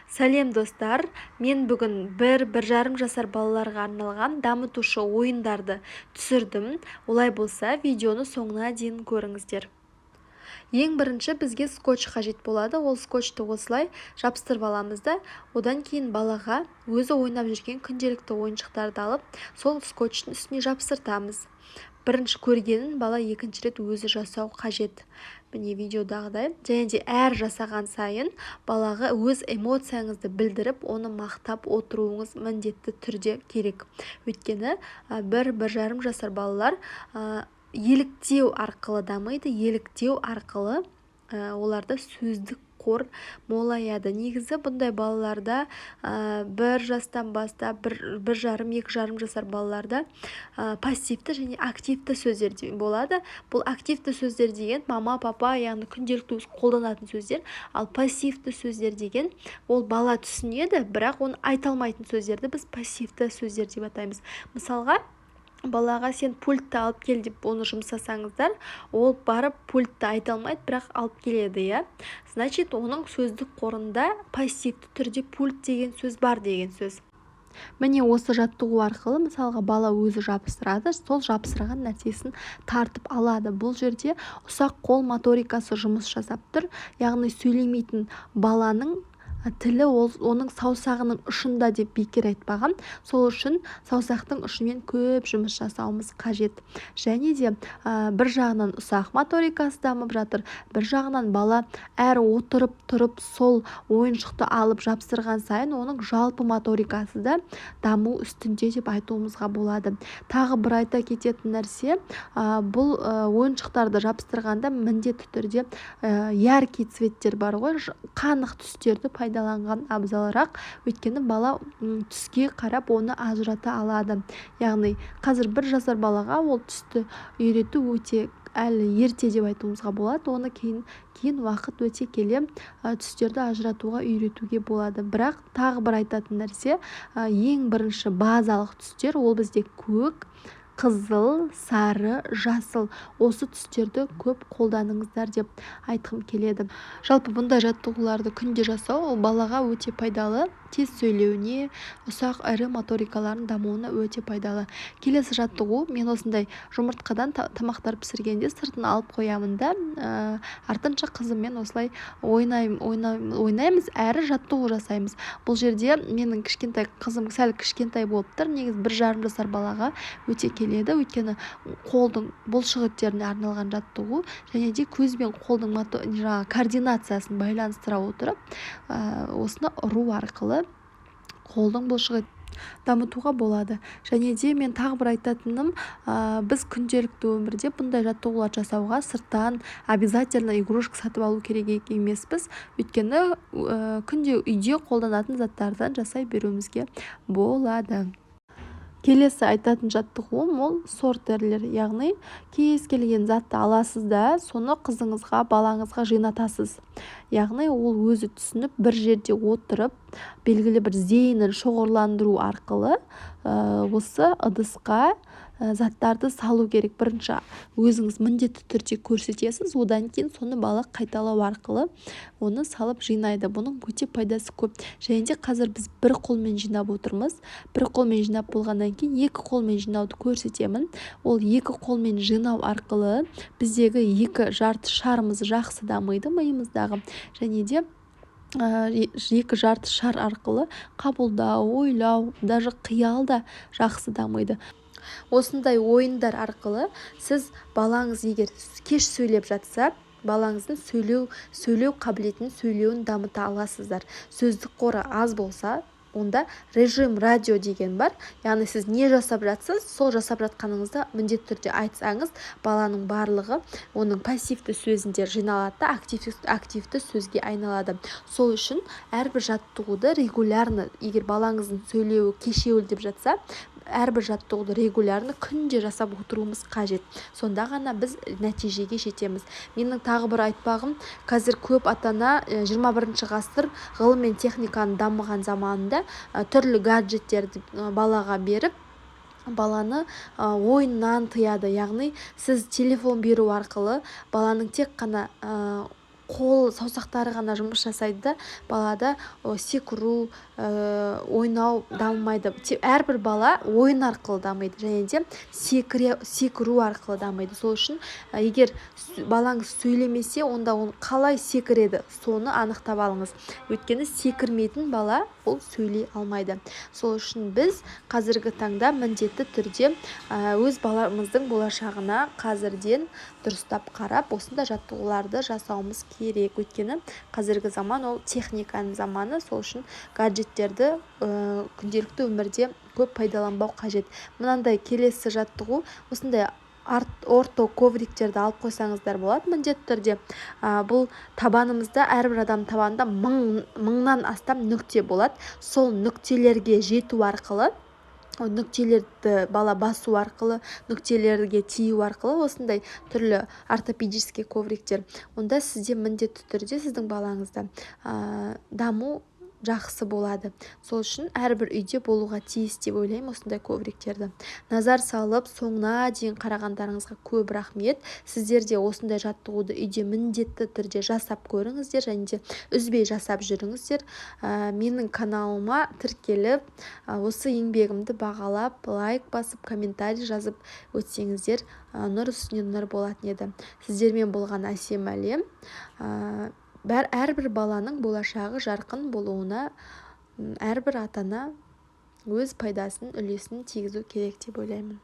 Сәлем достар, мен бүгін бір жарым жасар балаларға арналған дамытушы ойындарды түсірдім. Олай болса, видеоны соңына дейін көріңіздер. Ең бірінші бізге скотч қажет болады. Ол скотчты осылай жабыстырып аламыз да, одан кейін балаға өзі ойнап жүрген күнделікті ойыншықтарды алып, сол скотчтың үстіне жабыстыртамыз. Бірінші көргенін бала екінші рет өзі жасау қажет. Міне видеодағыдай. Және де әр жасаған сайын балаға өз эмоцияңызды білдіріп, оны мақтап отыруыңыз міндетті түрде керек. Өйткені бір жарым жасар балалар еліктеу арқылы дамиды. Еліктеу арқылы оларда сөздік қор молаяды. Негізі бұндай балаларда бір жастан бастап бір жарым, екі жарым жасар балаларда пассивті және активті сөздер болады. Бұл активті сөздер деген мама, папа, яғни күнделікті қолданатын сөздер. Ал пассивті сөздер деген ол бала түсінеді, бірақ оны айта алмайтын сөздерді біз пассивті сөздер деп атаймыз. Мысалға, балаға сен пультті алып кел деп оны жұмсасаңыздар, ол барып пультті айта алмайды, бірақ алып келеді, иә. Значит, оның сөздік қорында пассивті түрде пульт деген сөз бар деген сөз. Міне осы жаттығу арқылы мысалға бала өзі жабыстырады, сол жабыстырған нәрсесін тартып алады. Бұл жерде ұсақ қол моторикасы жұмыс жасап тұр. Яғни сөйлемейтін баланың тілі оның саусағының ұшында деп бекер айтпаған. Сол үшін саусақтың ұшымен көп жұмыс жасауымыз қажет. Және де бір жағынан ұсақ моторикасы дамып жатыр, бір жағынан бала әр отырып тұрып сол ойыншықты алып жабыстырған сайын оның жалпы моторикасы да даму үстінде деп айтуымызға болады. Тағы бір айта кететін нәрсе, бұл ойыншықтарды жабыстырғанда міндетті түрде яркий цветтер бар ғой, қанық түстерді пайдаланған абзалырақ, өйткені бала түске қарап оны ажырата алады. Яғни қазір бір жасар балаға ол түсті үйрету өте әлі ерте деп айтуымызға болады. Оны кейін уақыт өте келе түстерді ажыратуға үйретуге болады. Бірақ тағы бір айтатын нәрсе, ең бірінші базалық түстер ол бізде көк, қызыл, сары, жасыл. Осы түстерді көп қолданыңыздар деп айтқым келеді. Жалпы бұндай жаттығуларды күнде жасау ол балаға өте пайдалы. Тез сөйлеуіне, ұсақ ірі моторикалардың дамуына өте пайдалы. Келесі жаттығу, мен осындай жұмыртқадан тамақтар пісіргенде сыртын алып қоямын да, артынша қызыммен осылай ойнаймыз, әрі жаттығу жасаймыз. Бұл жерде менің кішкентай қызым сәл кішкентай болып тұр. Негізі бір жарым жасар балаға өте келеді, өйткені қолдың бұлшық еттеріне арналған жаттығу, және де көз бен қолдың координациясын байланыстыра отырып, осыны ұру арқылы қолдың бұлшық дамытуға болады. Және де мен тағы бір айтатыным, біз күнделікті өмірде бұндай жаттығулар жасауға сырттан обязательно игрушка сатып алу керек емеспіз. Өйткені күнде үйде қолданатын заттардан жасай беруімізге болады. Келесі айтатын жаттығуым ол сортерлер, яғни кез келген затты аласыз да, соны қызыңызға, балаңызға жинатасыз. Яғни ол өзі түсініп бір жерде отырып, белгілі бір зейінін шоғырландыру арқылы осы ыдысқа заттарды салу керек. Бірінші өзіңіз міндетті түрде көрсетесіз, одан кейін соны бала қайталау арқылы оны салып жинайды. Бұның өте пайдасы көп. Және де қазір біз бір қолмен жинап отырмыз. Бір қолмен жинап болғаннан кейін екі қолмен жинауды көрсетемін. Ол екі қолмен жинау арқылы біздегі екі жарты шарымыз жақсы дамиды миымыздағы. Және де екі жарты шар арқылы қабылдау, ойлау, даже қиял да жақсы дамиды. Осындай ойындар арқылы сіз балаңыз егер кеш сөйлеп жатса, балаңыздың сөйлеу қабілетін, сөйлеуін дамыта аласыздар. Сөздік қоры аз болса, онда режим радио деген бар. Яғни сіз не жасап жатсыз, сол жасап жатқаныңызды міндетті түрде айтсаңыз, баланың барлығы оның пассивті сөзінде жиналады да активті сөзге айналады. Сол үшін әрбір жаттығуды регулярно, егер балаңыздың сөйлеуі кешеуілдеп жатса, әрбір жаттығуды регулярно күнде жасап отыруымыз қажет. Сонда ғана біз нәтижеге жетеміз. Менің тағы бір айтпағым, қазір көп ата-ана 21 ғасыр ғылым мен техниканың дамыған заманында түрлі гаджеттерді балаға беріп, баланы ойыннан тыяды. Яғни сіз телефон беру арқылы баланың тек қана қол саусақтары ғана жұмыс жасайды да балада секіру, ойнау дамымайды. Әрбір бала ойын арқылы дамиды және де секіру арқылы дамиды. Сол үшін егер балаңыз сөйлемесе, онда оны қалай секіреді, соны анықтап алыңыз. Өйткені секірмейтін бала ол сөйлей алмайды. Сол үшін біз қазіргі таңда міндетті түрде өз баламыздың болашағына қазірден дұрыстап қарап, осындай жаттығуларды жасауымыз керек. Өйткені қазіргі заман ол техниканың заманы. Сол үшін гаджеттерді күнделікті өмірде көп пайдаланбау қажет. Мынандай келесі жаттығу, осындай орто ковриктерді алып қойсаңыздар болады міндетті түрде. Бұл табанымызда, әрбір адам табанында мыңнан астам нүкте болады. Сол нүктелерге жету арқылы, нүктелерді бала басу арқылы, нүктелерге тию арқылы осындай түрлі ортопедический ковриктер, онда сізде міндетті түрде сіздің балаңызда даму жақсы болады. Сол үшін әрбір үйде болуға тиіс деп ойлаймын осындай ковриктерді. Назар салып соңына дейін қарағандарыңызға көп рахмет. Сіздер де осындай жаттығуды үйде міндетті түрде жасап көріңіздер және де үзбей жасап жүріңіздер. Менің каналыма тіркеліп, осы еңбегімді бағалап, лайк басып, комментарий жазып өтсеңіздер, нұр үстіне нұр болатын еді. Сіздермен болған әсем әлем. Әрбір баланың болашағы жарқын болуына әрбір ата-ана өз пайдасын, үлесін тигізу керек деп ойлаймын.